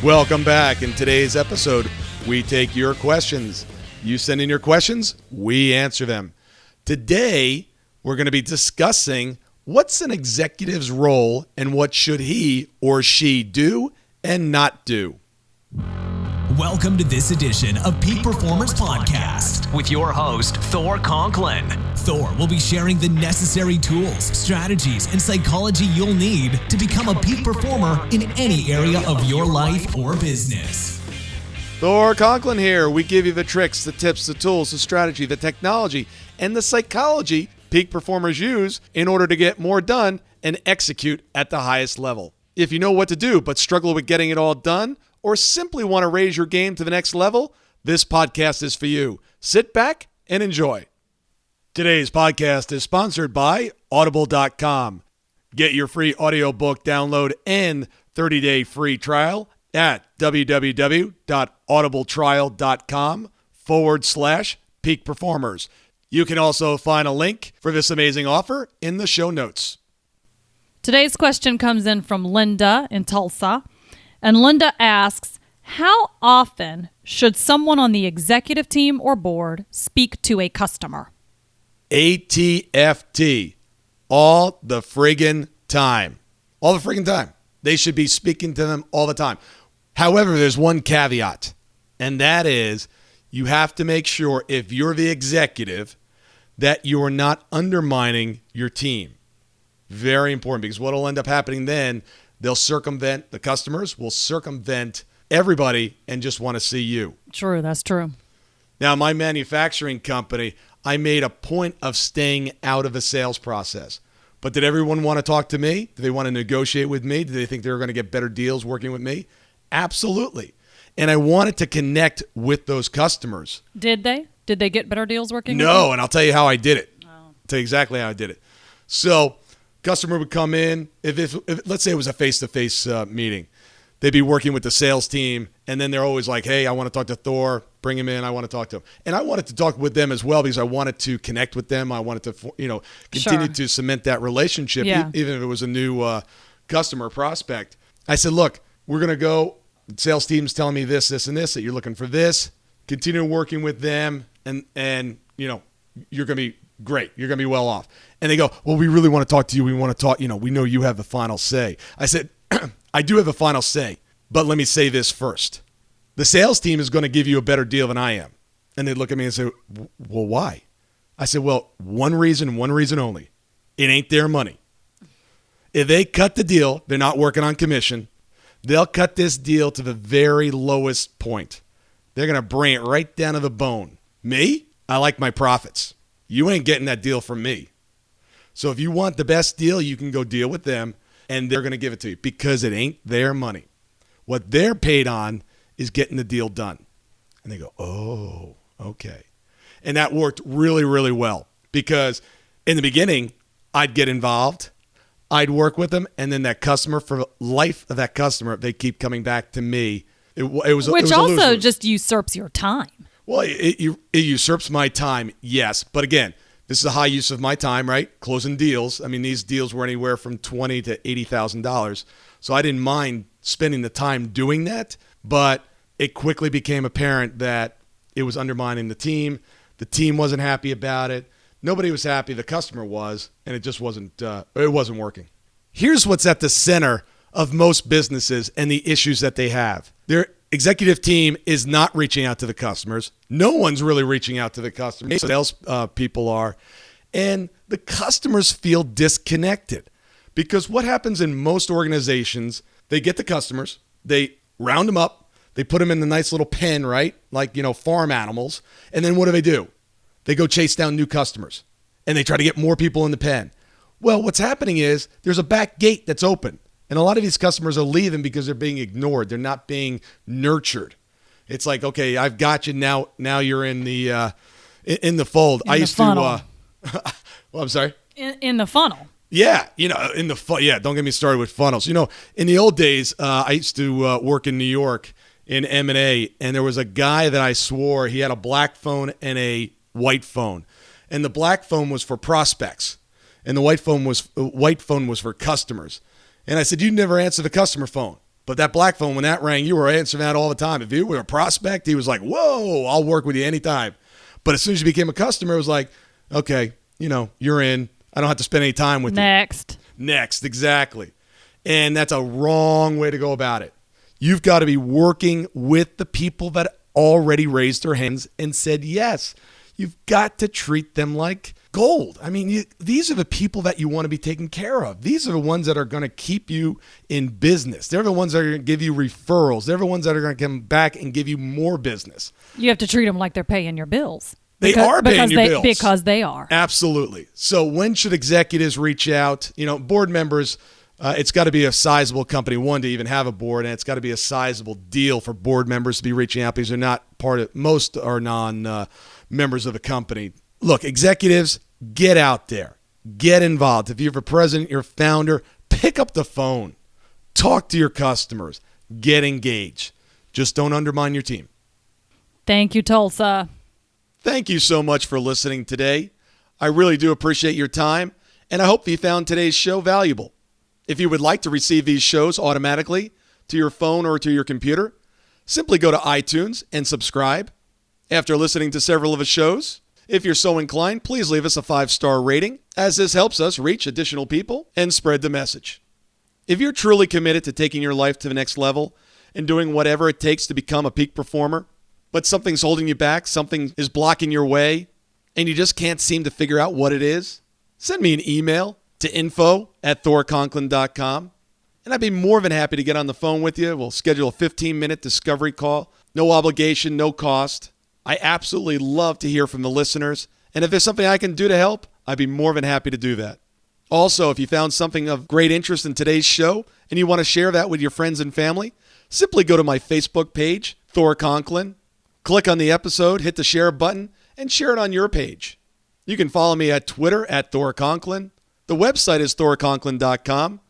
Welcome back. In today's episode, we take your questions. You send in your questions, we answer them. Today, we're going to be discussing what's an executive's role and what should he or she do and not do. Welcome to this edition of Peak Performance Podcast with your host, Thor Conklin. Thor will be sharing the necessary tools, strategies, and psychology you'll need to become a peak performer in any area of your life or business. Thor Conklin here. We give you the tricks, the tips, the tools, the strategy, the technology, and the psychology peak performers use in order to get more done and execute at the highest level. If you know what to do but struggle with getting it all done, or simply want to raise your game to the next level, this podcast is for you. Sit back and enjoy. Today's podcast is sponsored by Audible.com. Get your free audiobook download and 30-day free trial at www.audibletrial.com/peak performers. You can also find a link for this amazing offer in the show notes. Today's question comes in from Linda in Tulsa. And Linda asks, how often should someone on the executive team or board speak to a customer? ATFT. All the friggin' time. All the friggin' time. They should be speaking to them all the time. However, there's one caveat, and that is you have to make sure if you're the executive that you are not undermining your team. Very important, because what will end up happening then, they'll circumvent, the customers will circumvent everybody and just want to see you. True, that's true. Now, my manufacturing company, I made a point of staying out of the sales process. But did everyone want to talk to me? Did they want to negotiate with me? Did they think they were going to get better deals working with me? Absolutely. And I wanted to connect with those customers. Did they? Did they get better deals working with you? No, and I'll tell you how I did it. I'll tell you exactly how I did it. So, customer would come in, if let's say it was a face-to-face meeting, they'd be working with the sales team, and then they're always like, hey, I want to talk to Thor, bring him in, I want to talk to him. And I wanted to talk with them as well because I wanted to connect with them. I wanted to, continue to cement that relationship, even if it was a new customer prospect. I said, look, we're going to go, the sales team's telling me this, this, and this, that you're looking for this. Continue working with them, and you're going to be great. You're going to be well off. And they go, well, we really want to talk to you. We want to talk, we know you have the final say. I said, I do have the final say, but let me say this first. The sales team is going to give you a better deal than I am. And they look at me and say, well, why? I said, well, one reason only. It ain't their money. If they cut the deal, they're not working on commission. They'll cut this deal to the very lowest point. They're going to bring it right down to the bone. Me? I like my profits. You ain't getting that deal from me. So if you want the best deal, you can go deal with them, and they're going to give it to you because it ain't their money. What they're paid on is getting the deal done. And they go, oh, okay. And that worked really, really well because in the beginning, I'd get involved. I'd work with them, and then that customer, for the life of that customer, they keep coming back to me. Which also just usurps your time. Well, it usurps my time, yes. But again, this is a high use of my time, right? Closing deals. I mean, these deals were anywhere from $20,000 to $80,000. So I didn't mind spending the time doing that, but it quickly became apparent that it was undermining the team. The team wasn't happy about it. Nobody was happy. The customer was, and it just wasn't working. Here's what's at the center of most businesses and the issues that they have. Their executive team is not reaching out to the customers. No one's really reaching out to the customers. Sales people are. And the customers feel disconnected because what happens in most organizations, they get the customers, they round them up, they put them in the nice little pen, right? Like, farm animals. And then what do? They go chase down new customers and they try to get more people in the pen. Well, what's happening is there's a back gate that's open. And a lot of these customers are leaving because they're being ignored. They're not being nurtured. It's like, okay, I've got you now. Now you're in the fold. I used to. Well, I'm sorry. In the funnel. Yeah, don't get me started with funnels. In the old days, I used to work in New York in M&A, and there was a guy that I swore he had a black phone and a white phone, and the black phone was for prospects, and the white phone was for customers. And I said, you never answer the customer phone. But that black phone, when that rang, you were answering that all the time. If you were a prospect, he was like, whoa, I'll work with you anytime. But as soon as you became a customer, it was like, okay, you're in. I don't have to spend any time with you. Next, exactly. And that's a wrong way to go about it. You've got to be working with the people that already raised their hands and said yes. You've got to treat them like gold. I mean, these are the people that you want to be taken care of. These are the ones that are going to keep you in business. They're the ones that are going to give you referrals. They're the ones that are going to come back and give you more business. You have to treat them like they're paying your bills. They are paying your bills. Because they are. Absolutely. So when should executives reach out? Board members, it's got to be a sizable company, one, to even have a board, and it's got to be a sizable deal for board members to be reaching out because they're not most are non-members of the company. Look, executives, get out there. Get involved. If you're a president, you're a founder, pick up the phone. Talk to your customers. Get engaged. Just don't undermine your team. Thank you, Tulsa. Thank you so much for listening today. I really do appreciate your time, and I hope you found today's show valuable. If you would like to receive these shows automatically to your phone or to your computer, simply go to iTunes and subscribe. After listening to several of the shows, if you're so inclined, please leave us a 5-star rating, as this helps us reach additional people and spread the message. If you're truly committed to taking your life to the next level and doing whatever it takes to become a peak performer, but something's holding you back, something is blocking your way, and you just can't seem to figure out what it is, send me an email to info@thorconklin.com, and I'd be more than happy to get on the phone with you. We'll schedule a 15-minute discovery call. No obligation, no cost. I absolutely love to hear from the listeners, and if there's something I can do to help, I'd be more than happy to do that. Also, if you found something of great interest in today's show and you want to share that with your friends and family, simply go to my Facebook page, Thor Conklin. Click on the episode, hit the share button, and share it on your page. You can follow me at Twitter at Thor Conklin. The website is thorconklin.com.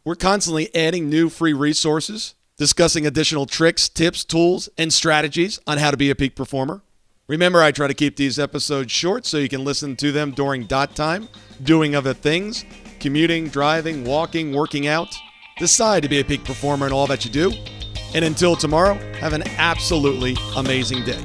We're constantly adding new free resources, discussing additional tricks, tips, tools, and strategies on how to be a peak performer. Remember, I try to keep these episodes short so you can listen to them during dot time, doing other things, commuting, driving, walking, working out. Decide to be a peak performer in all that you do. And until tomorrow, have an absolutely amazing day.